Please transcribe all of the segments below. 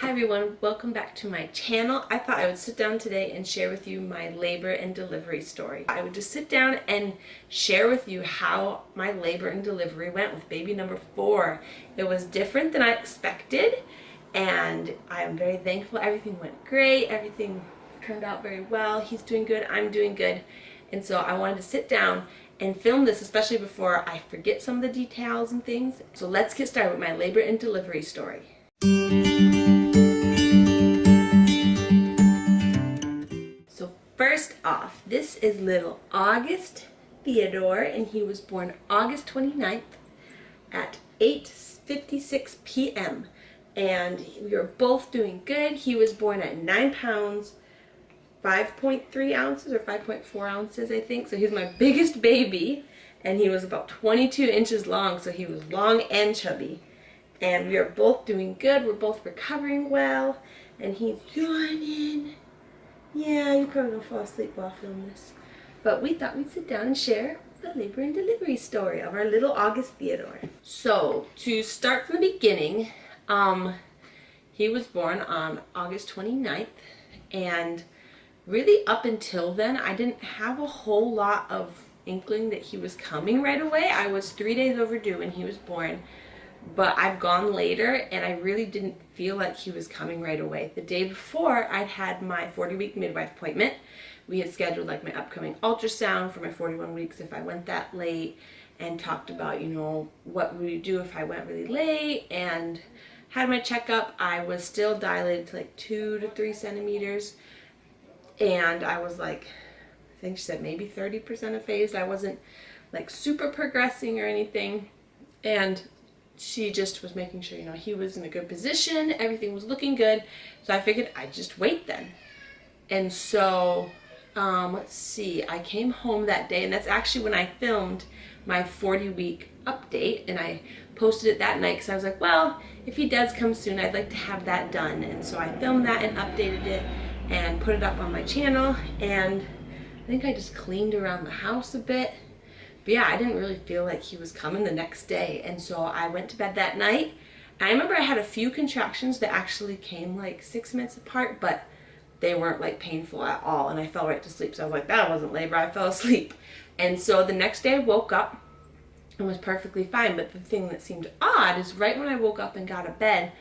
Hi everyone, welcome back to my channel. I thought I would sit down today and share with you my labor and delivery story. I would just sit down and share with you how my labor and delivery went with baby number 4. It was different than I expected, and I am very thankful. Everything went great. Everything turned out very well. He's doing good. I'm doing good. And so I wanted to sit down and film this, especially before I forget some of the details and things. So let's get started with my labor and delivery story. So first off, this is little August Theodore, and he was born August 29th at 8:56 p.m. and we were both doing good. He was born at 9 pounds 5.3 ounces or 5.4 ounces, I think. So he's my biggest baby, and he was about 22 inches long, so he was long and chubby. And we are both doing good. We're both recovering well, and he's yawning. Yeah, you're probably gonna fall asleep while I film this. But we thought we'd sit down and share the labor and delivery story of our little August Theodore. So to start from the beginning, he was born on August 29th, and really up until then, I didn't have a whole lot of inkling that he was coming right away. I was 3 days overdue when he was born, but I've gone later and I really didn't feel like he was coming right away. The day before, I'd had my 40-week midwife appointment. We had scheduled like my upcoming ultrasound for my 41 weeks if I went that late, and talked about, you know, what would we do if I went really late, and had my checkup. I was still dilated to like 2 to 3 centimeters, and I was like, I think she said maybe 30% effaced. I wasn't like super progressing or anything, and she just was making sure, you know, he was in a good position, everything was looking good. So I figured I'd just wait then. And so, let's see, I came home that day, and that's actually when I filmed my 40-week update, and I posted it that night because I was like, well, if he does come soon, I'd like to have that done. And so I filmed that and updated it and put it up on my channel, and I think I just cleaned around the house a bit. But yeah, I didn't really feel like he was coming the next day, and so I went to bed that night. I remember I had a few contractions that actually came like 6 minutes apart, but they weren't like painful at all, and I fell right to sleep. So I was like, that wasn't labor, I fell asleep. And so the next day I woke up and was perfectly fine. But the thing that seemed odd is right when I woke up and got out of bed,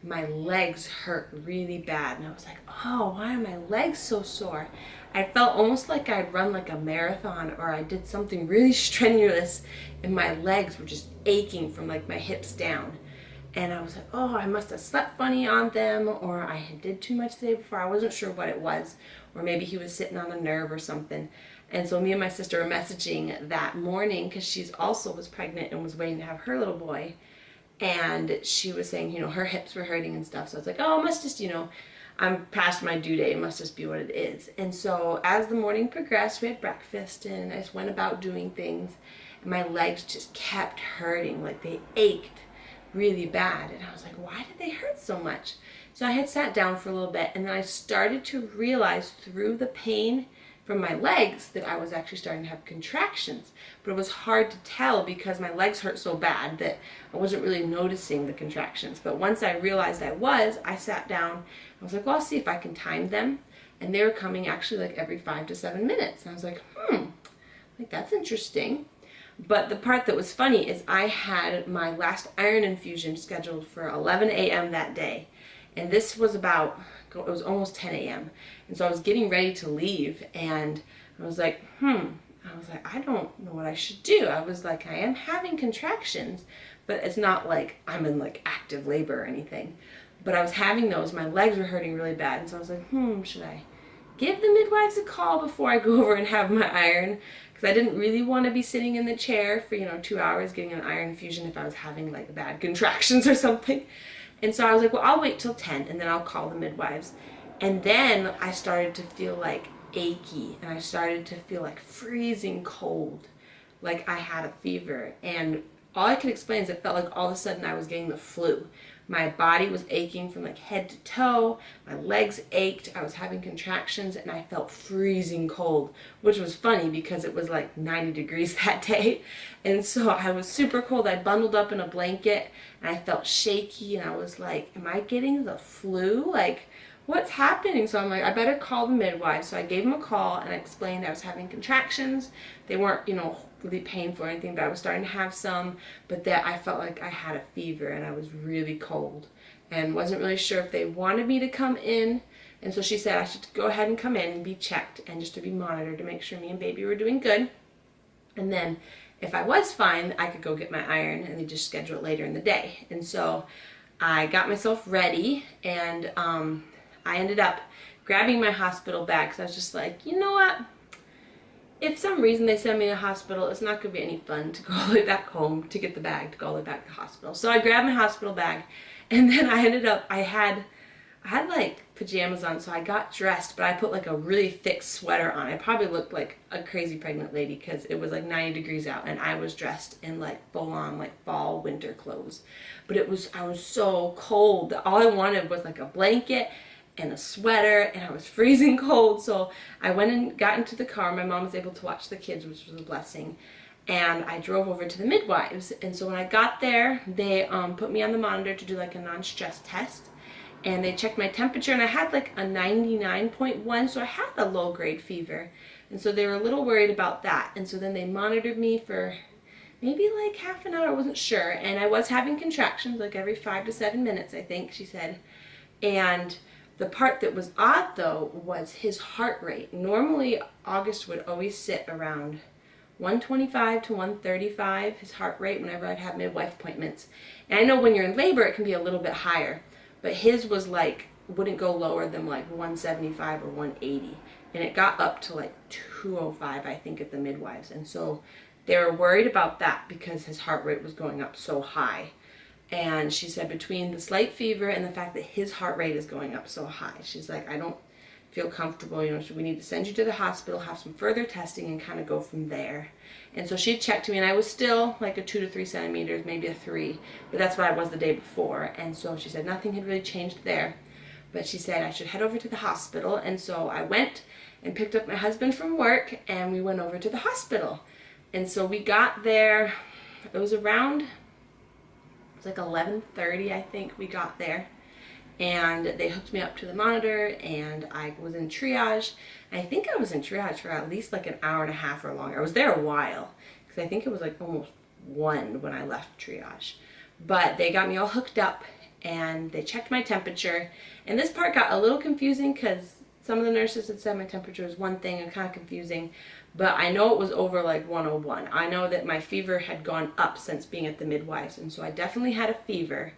my legs hurt really bad, and I was like, oh, why are my legs so sore? I felt almost like I'd run like a marathon, or I did something really strenuous, and my legs were just aching from like my hips down. And I was like, oh, I must have slept funny on them, or I did too much the day before. I wasn't sure what it was, or maybe he was sitting on a nerve or something. And so me and my sister were messaging that morning, because she's also was pregnant and was waiting to have her little boy. And she was saying, you know, her hips were hurting and stuff. So I was like, oh, it must just, you know, I'm past my due date. It must just be what it is. And so as the morning progressed, we had breakfast, and I just went about doing things, and my legs just kept hurting. Like they ached really bad. And I was like, why did they hurt so much? So I had sat down for a little bit, and then I started to realize through the pain from my legs that I was actually starting to have contractions. But it was hard to tell because my legs hurt so bad that I wasn't really noticing the contractions. But once I realized I sat down. I was like, well, I'll see if I can time them. And they were coming actually like every 5 to 7 minutes. And I was like, like that's interesting. But the part that was funny is I had my last iron infusion scheduled for 11 a.m. that day. And this was about, it was almost 10 a.m. And so I was getting ready to leave, and I was like, I don't know what I should do. I was like, I am having contractions, but it's not like I'm in like active labor or anything. But I was having those, my legs were hurting really bad. And so I was like, should I give the midwives a call before I go over and have my iron? Because I didn't really want to be sitting in the chair for, 2 hours getting an iron infusion if I was having like bad contractions or something. And so I was like, well, I'll wait till 10 and then I'll call the midwives. And then I started to feel like achy, and I started to feel like freezing cold, like I had a fever. And all I could explain is it felt like all of a sudden I was getting the flu. My body was aching from like head to toe. My legs ached. I was having contractions and I felt freezing cold, which was funny because it was like 90 degrees that day. And so I was super cold. I bundled up in a blanket and I felt shaky and I was like, am I getting the flu? Like, what's happening? So I'm like, I better call the midwife. So I gave him a call and I explained I was having contractions. They weren't, really painful or anything, but I was starting to have some, but that I felt like I had a fever and I was really cold and wasn't really sure if they wanted me to come in. And so she said I should go ahead and come in and be checked and just to be monitored to make sure me and baby were doing good. And then if I was fine, I could go get my iron and they just schedule it later in the day. And so I got myself ready and I ended up grabbing my hospital bag because I was just like, you know what? If some reason they send me to the hospital, it's not going to be any fun to go all the way back home to get the bag, to go all the way back to the hospital. So I grabbed my hospital bag, and then I ended up, I had like pajamas on, so I got dressed, but I put like a really thick sweater on. I probably looked like a crazy pregnant lady because it was like 90 degrees out, and I was dressed in like full-on like fall winter clothes. But I was so cold. All I wanted was like a blanket and a sweater, and I was freezing cold. So I went and got into the car. My mom was able to watch the kids, which was a blessing. And I drove over to the midwives. And so when I got there, they put me on the monitor to do like a non-stress test. And they checked my temperature, and I had like a 99.1, so I had a low-grade fever. And so they were a little worried about that. And so then they monitored me for maybe like half an hour, I wasn't sure. And I was having contractions like every 5 to 7 minutes, I think, she said. And the part that was odd, though, was his heart rate. Normally, August would always sit around 125 to 135, his heart rate, whenever I'd have midwife appointments. And I know when you're in labor, it can be a little bit higher. But his was like, wouldn't go lower than like 175 or 180. And it got up to like 205, I think, at the midwives. And so they were worried about that because his heart rate was going up so high. And she said between the slight fever and the fact that his heart rate is going up so high, she's like, I don't feel comfortable, so we need to send you to the hospital, have some further testing, and kind of go from there. And so she checked me, and I was still like a 2 to 3 centimeters, maybe a 3, but that's what I was the day before. And so she said nothing had really changed there, but she said I should head over to the hospital. And so I went and picked up my husband from work, and we went over to the hospital. And so we got there, it was like 11:30, I think we got there, and they hooked me up to the monitor, and I was in triage. And I think I was in triage for at least like an hour and a half or longer. I was there a while because I think it was like almost 1 when I left triage. But they got me all hooked up and they checked my temperature, and this part got a little confusing because some of the nurses had said my temperature was one thing and kind of confusing, but I know it was over like 101. I know that my fever had gone up since being at the midwives, and so I definitely had a fever.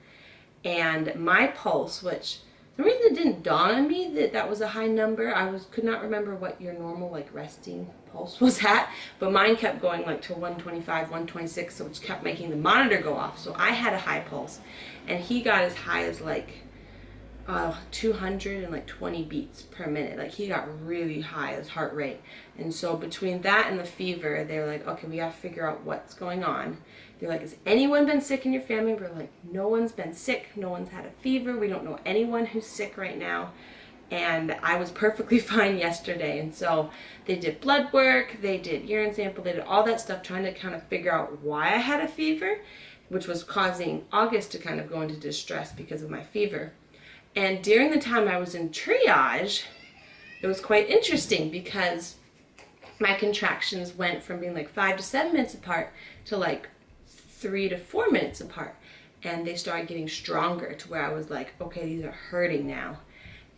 And my pulse, which the reason it didn't dawn on me that that was a high number, could not remember what your normal like resting pulse was at, but mine kept going like to 125, 126, so it kept making the monitor go off. So I had a high pulse, and he got as high as like 220 beats per minute. Like he got really high, his heart rate. And so between that and the fever, they were like, okay, we got to figure out what's going on. They're like, has anyone been sick in your family? We're like, no one's been sick. No one's had a fever. We don't know anyone who's sick right now. And I was perfectly fine yesterday. And so they did blood work, they did urine sample, they did all that stuff trying to kind of figure out why I had a fever, which was causing August to kind of go into distress because of my fever. And during the time I was in triage, it was quite interesting because my contractions went from being like 5 to 7 minutes apart to like 3 to 4 minutes apart. And they started getting stronger to where I was like, okay, these are hurting now.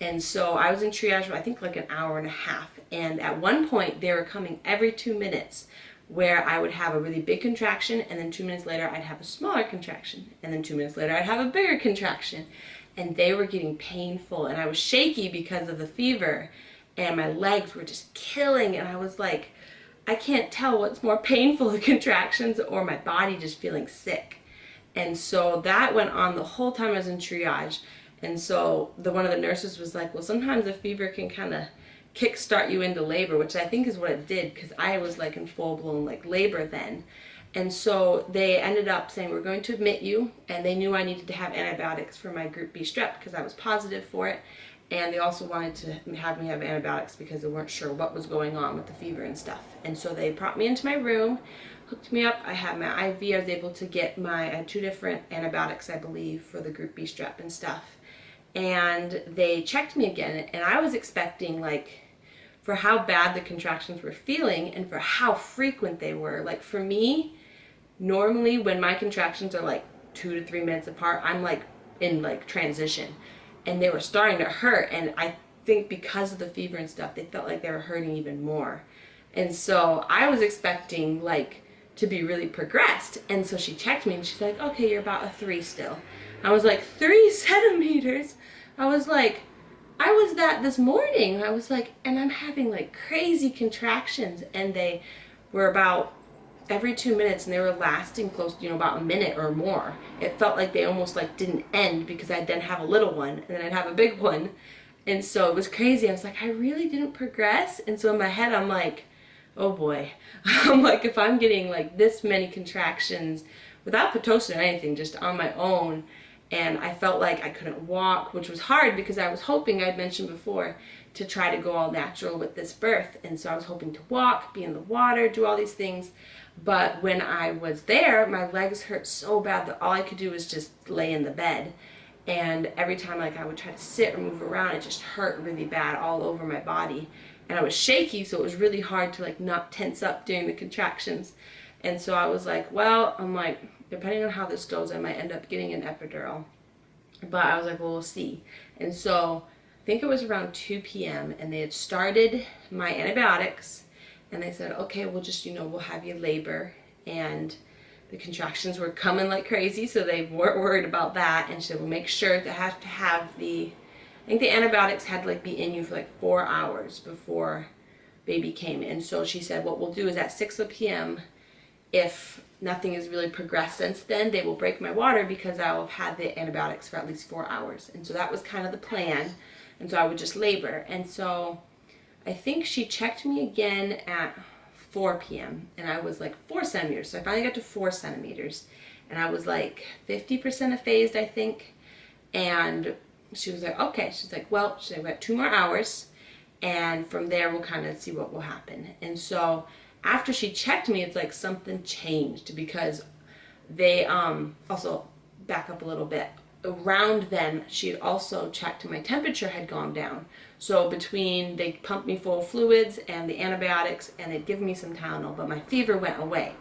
And so I was in triage for I think like an hour and a half. And at one point they were coming every 2 minutes, where I would have a really big contraction, and then 2 minutes later I'd have a smaller contraction, and then 2 minutes later I'd have a bigger contraction. And they were getting painful, and I was shaky because of the fever, and my legs were just killing, and I was like, I can't tell what's more painful, the contractions or my body just feeling sick. And so that went on the whole time I was in triage. And so one of the nurses was like, well, sometimes the fever can kind of kickstart you into labor, which I think is what it did, because I was like in full-blown like labor then. And so they ended up saying, we're going to admit you, and they knew I needed to have antibiotics for my group B strep because I was positive for it. And they also wanted to have me have antibiotics because they weren't sure what was going on with the fever and stuff. And so they brought me into my room, hooked me up. I had my IV. I was able to get I had 2 different antibiotics, I believe, for the group B strep and stuff. And they checked me again, and I was expecting, like, for how bad the contractions were feeling and for how frequent they were. Like, for me, normally when my contractions are like 2 to 3 minutes apart, I'm like in like transition, and they were starting to hurt, and I think because of the fever and stuff, they felt like they were hurting even more. And so I was expecting like to be really progressed. And so she checked me and she's like, okay, you're about a 3 still. I was like, 3 centimeters? I was like, I was that this morning. I was like, and I'm having like crazy contractions, and they were about every 2 minutes, and they were lasting close, about a minute or more. It felt like they almost like didn't end because I'd then have a little one and then I'd have a big one. And so it was crazy. I was like, I really didn't progress. And so in my head, I'm like, oh boy. I'm like, if I'm getting like this many contractions without Pitocin or anything, just on my own, and I felt like I couldn't walk, which was hard because I was hoping, I'd mentioned before, to try to go all natural with this birth. And so I was hoping to walk, be in the water, do all these things. But when I was there, my legs hurt so bad that all I could do was just lay in the bed. And every time like I would try to sit or move around, it just hurt really bad all over my body. And I was shaky, so it was really hard to like not tense up during the contractions. And so I was like, well, I'm like, depending on how this goes, I might end up getting an epidural. But I was like, well, we'll see. And so I think it was around 2 p.m. and they had started my antibiotics. And they said, okay, we'll just, we'll have you labor. And the contractions were coming like crazy, so they weren't worried about that. And she said, we'll make sure to have I think the antibiotics had to like be in you for like 4 hours before baby came in. So she said, what we'll do is at 6 p.m., if nothing has really progressed since then, they will break my water because I will have had the antibiotics for at least 4 hours. And so that was kind of the plan. And so I would just labor. And so I think she checked me again at 4 p.m. and I was like 4 centimeters. So I finally got to 4 centimeters and I was like 50% aphased, I think. And she was like, okay. She's like, well, we got 2 more hours and from there we'll kind of see what will happen. And so after she checked me, it's like something changed because they also back up a little bit. Around then, she had also checked my temperature had gone down. So between they pumped me full of fluids and the antibiotics, and they'd given me some Tylenol, but my fever went away.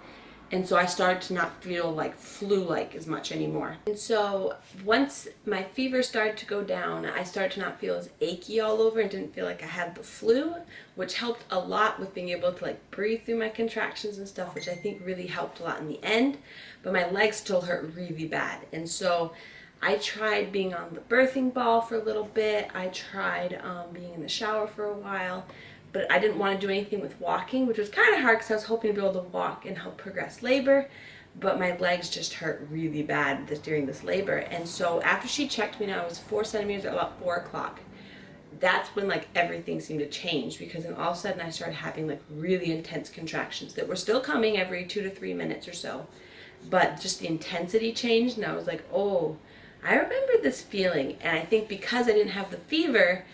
And so I started to not feel like flu-like as much anymore. And so once my fever started to go down, I started to not feel as achy all over and didn't feel like I had the flu, which helped a lot with being able to like breathe through my contractions and stuff, which I think really helped a lot in the end. But my legs still hurt really bad. And so I tried being on the birthing ball for a little bit. I tried being in the shower for a while, but I didn't want to do anything with walking, which was kind of hard because I was hoping to be able to walk and help progress labor, but my legs just hurt really bad during this labor. And so after she checked me, now I was 4 centimeters at about 4 o'clock. That's when like everything seemed to change, because then all of a sudden I started having like really intense contractions that were still coming every 2 to 3 minutes or so, but just the intensity changed, and I was like, oh, I remember this feeling. And I think because I didn't have the fever,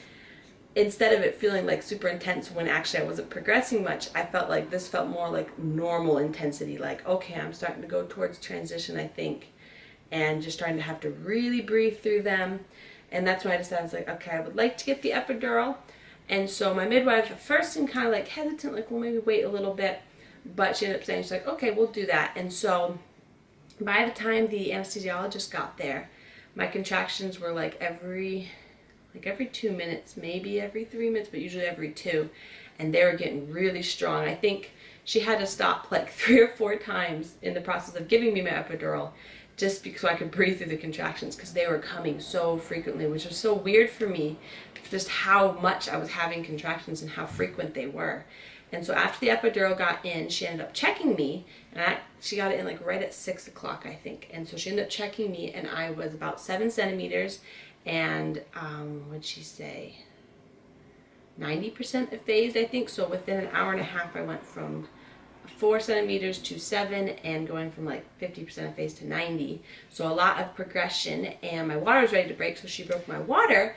instead of it feeling like super intense when actually I wasn't progressing much, I felt like this felt more like normal intensity. Like, okay, I'm starting to go towards transition, I think, and just starting to have to really breathe through them. And that's when I decided, I was like, okay, I would like to get the epidural. And so my midwife at first seemed kind of like hesitant, like, well, maybe wait a little bit. But she ended up saying, she's like, okay, we'll do that. And so by the time the anesthesiologist got there, my contractions were like every 2 minutes, maybe every 3 minutes, but usually every 2. And they were getting really strong. I think she had to stop like 3 or 4 times in the process of giving me my epidural just so I could breathe through the contractions, because they were coming so frequently, which was so weird for me, just how much I was having contractions and how frequent they were. And so after the epidural got in, she ended up checking me, and she got it in like right at 6 o'clock, I think. And so she ended up checking me, and I was about 7 centimeters, and what'd she say? 90% aphased, I think. So within an hour and a half, I went from 4 centimeters to 7 and going from like 50% of phase to 90. So a lot of progression, and my water was ready to break, so she broke my water.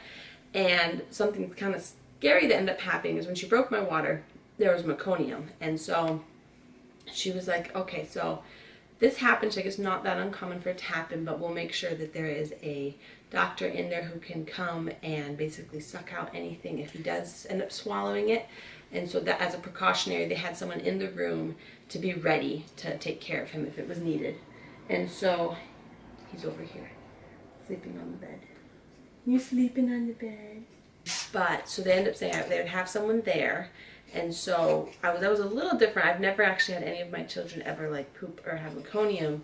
And something kind of scary that ended up happening is when she broke my water, there was meconium. And so she was like, okay, so this happened. Like, it's not that uncommon for it to happen, but we'll make sure that there is a doctor in there who can come and basically suck out anything if he does end up swallowing it. And so that as a precautionary, they had someone in the room to be ready to take care of him if it was needed. And so he's over here, sleeping on the bed. You sleeping on the bed? But so they end up saying they would have someone there. And so that was a little different. I've never actually had any of my children ever like poop or have meconium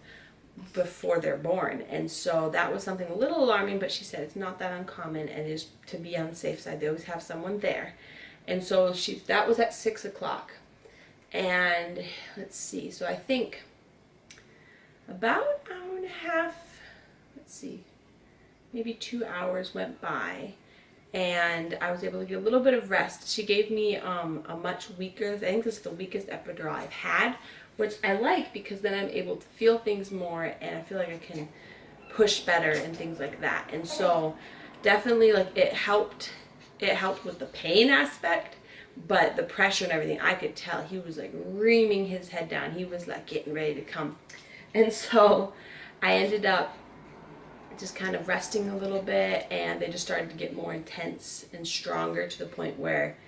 before they're born. And so that was something a little alarming, but she said it's not that uncommon, and is to be on the safe side, they always have someone there. And so that was at 6 o'clock. And let's see, so I think about an hour and a half, let's see, maybe 2 hours went by, and I was able to get a little bit of rest. She gave me a much weaker, I think this is the weakest epidural I've had, which I like because then I'm able to feel things more, and I feel like I can push better and things like that. And so definitely, like, it helped with the pain aspect, but the pressure and everything, I could tell he was like reaming his head down. He was like getting ready to come. And so I ended up just kind of resting a little bit, and they just started to get more intense and stronger to the point where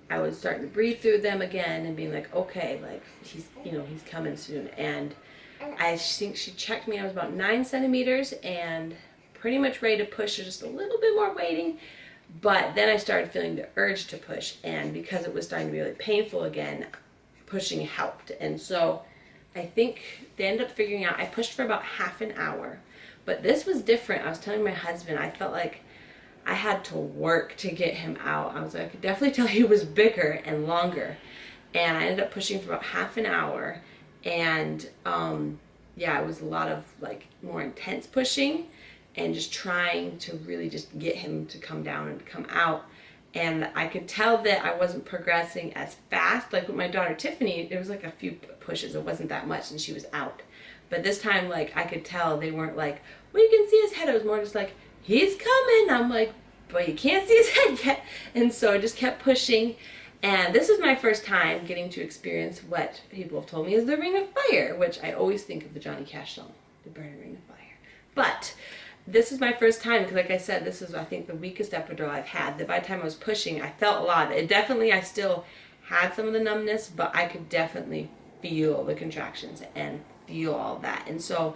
I was starting to breathe through them again and being like, okay, like he's coming soon. And I think she checked me, I was about 9 centimeters and pretty much ready to push, just a little bit more waiting. But then I started feeling the urge to push, and because it was starting to be really painful again, pushing helped. And so I think they ended up figuring out, I pushed for about half an hour. But this was different. I was telling my husband, I felt like I had to work to get him out. I could definitely tell he was bigger and longer. And I ended up pushing for about half an hour. And yeah, it was a lot of like more intense pushing and just trying to really just get him to come down and come out. And I could tell that I wasn't progressing as fast. Like with my daughter Tiffany, it was like a few pushes. It wasn't that much and she was out. But this time, like, I could tell they weren't like, well, you can see his head. It was more just like, he's coming. I'm like, but you can't see his head yet. And so I just kept pushing. And this is my first time getting to experience what people have told me is the Ring of Fire, which I always think of the Johnny Cash song, the Burning Ring of Fire. But this is my first time, because like I said, this is, I think, the weakest epidural I've had. That by the time I was pushing, I felt a lot. It definitely, I still had some of the numbness, but I could definitely feel the contractions and feel all that. And so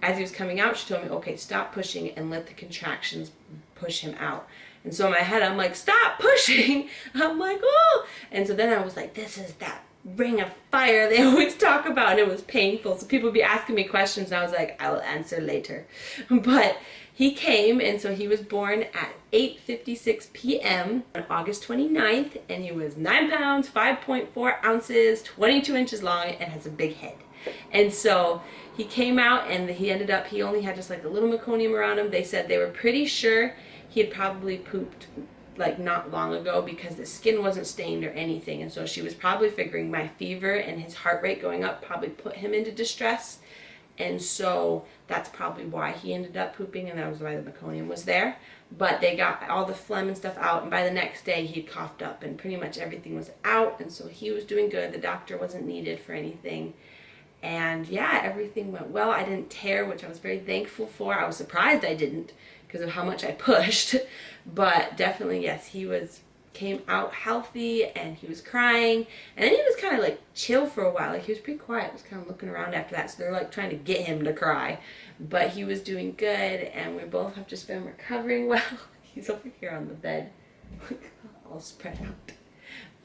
as he was coming out, she told me, okay, stop pushing and let the contractions push him out. And so in my head, I'm like, stop pushing. I'm like, oh. And so then I was like, this is that Ring of Fire they always talk about. And it was painful. So people would be asking me questions, and I was like, I will answer later. But he came, and so he was born at 8:56 p.m. on August 29th, and he was 9 pounds, 5.4 ounces, 22 inches long, and has a big head. And so he came out, and he only had just like a little meconium around him. They said they were pretty sure he had probably pooped like not long ago because the skin wasn't stained or anything. And so she was probably figuring my fever and his heart rate going up probably put him into distress. And so that's probably why he ended up pooping, and that was why the meconium was there. But they got all the phlegm and stuff out, and by the next day he had coughed up and pretty much everything was out. And so he was doing good. The doctor wasn't needed for anything. And yeah, everything went well. I didn't tear, which I was very thankful for. I was surprised I didn't because of how much I pushed. But definitely, yes, he came out healthy, and he was crying. And then he was kind of like chill for a while. Like he was pretty quiet. I was kind of looking around after that. So they're like trying to get him to cry. But he was doing good, and we both have just been recovering well. He's over here on the bed, all spread out.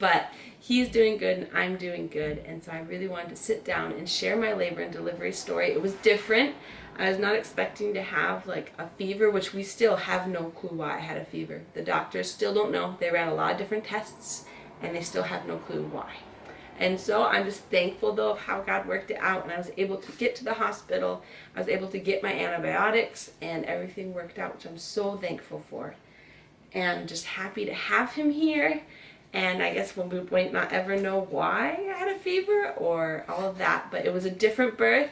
But he's doing good and I'm doing good, and so I really wanted to sit down and share my labor and delivery story. It was different. I was not expecting to have like a fever, which we still have no clue why I had a fever. The doctors still don't know. They ran a lot of different tests and they still have no clue why. And so I'm just thankful though of how God worked it out, and I was able to get to the hospital. I was able to get my antibiotics, and everything worked out, which I'm so thankful for. And just happy to have him here. And I guess we might not ever know why I had a fever or all of that, but it was a different birth.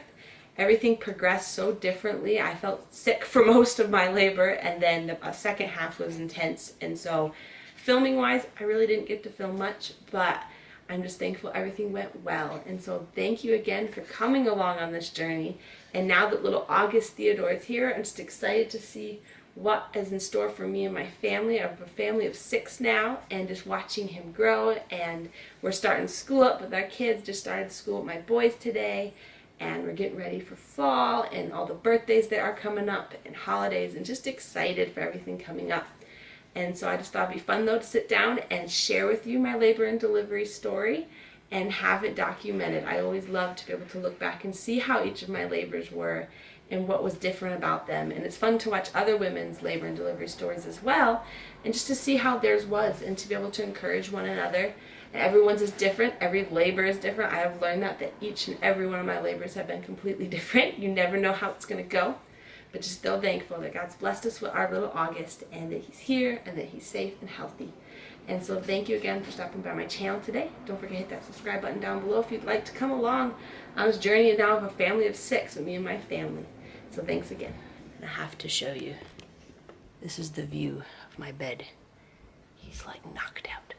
Everything progressed so differently. I felt sick for most of my labor, and then the second half was intense. And so filming wise, I really didn't get to film much, but I'm just thankful everything went well. And so thank you again for coming along on this journey. And now that little August Theodore is here, I'm just excited to see what is in store for me and my family. I have a family of 6 now, and just watching him grow. And we're starting school up with our kids. Just started school with my boys today, and we're getting ready for fall and all the birthdays that are coming up and holidays, and just excited for everything coming up. And so I just thought it'd be fun though to sit down and share with you my labor and delivery story and have it documented. I always love to be able to look back and see how each of my labors were and what was different about them. And it's fun to watch other women's labor and delivery stories as well, and just to see how theirs was, and to be able to encourage one another. And everyone's is different. Every labor is different. I have learned that each and every one of my labors have been completely different. You never know how it's going to go. But just still thankful that God's blessed us with our little August, and that he's here, and that he's safe and healthy. And so thank you again for stopping by my channel today. Don't forget to hit that subscribe button down below if you'd like to come along on this journey now of a family of 6 with me and my family. So thanks again. And I have to show you. This is the view of my bed. He's like knocked out.